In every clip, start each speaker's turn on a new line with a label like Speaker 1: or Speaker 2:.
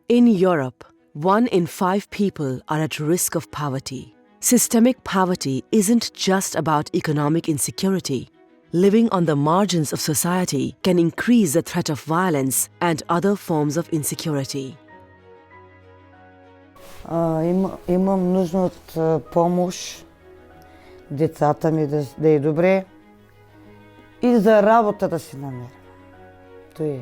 Speaker 1: In Europe, 1 in 5 people are at risk of poverty. Systemic poverty isn't just about economic insecurity. Living on the margins of society can increase the threat of violence and other forms of insecurity.
Speaker 2: Имам нужда от помощ, децата ми да е добре и за работа да си намеря. Това е.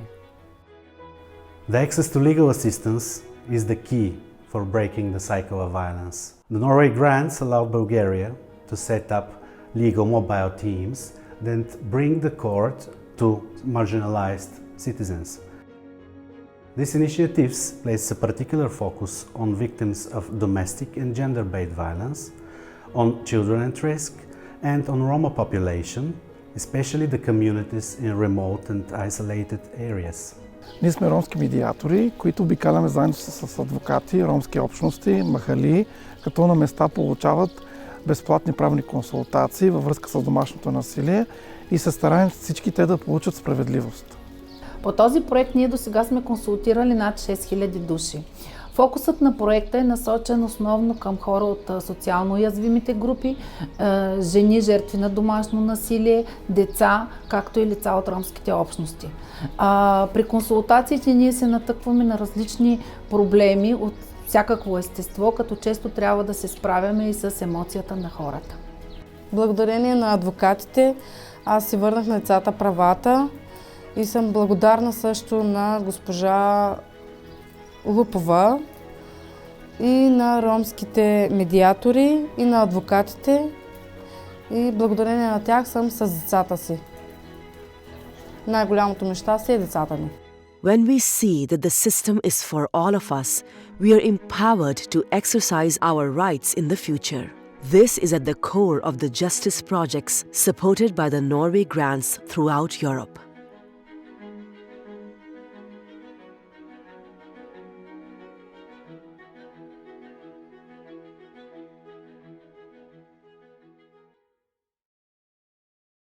Speaker 3: The access to legal assistance is the key for breaking the cycle of violence. The Norway grants allow Bulgaria to set up legal mobile teams that bring the court to marginalized citizens. These initiatives place a particular focus on victims of domestic and gender-based violence, on children at risk, and on Roma population, especially the communities in remote and isolated areas.
Speaker 4: Ние сме ромски медиатори, които обикаляме заедно с адвокати, ромски общности, махали, като на места получават безплатни правни консултации във връзка с домашното насилие и се стараем всички те да получат справедливост.
Speaker 5: По този проект ние досега сме консултирали над 6000 души. Фокусът на проекта е насочен основно към хора от социално уязвимите групи, жени, жертви на домашно насилие, деца, както и лица от ромските общности. При консултациите ние се натъкваме на различни проблеми от всякакво естество, като често трябва да се справяме и с емоцията на хората.
Speaker 6: Благодарение на адвокатите аз си върнах на децата правата и съм благодарна също на госпожа Лупова и на ромските медиатори и на адвокатите и благодарение на тях съм с децата си. Най-голямото ми щастие е децата ми.
Speaker 1: When we see that the system is for all of us, we are empowered to exercise our rights in the future. This is at the core of the justice projects supported by the Norway grants throughout Europe.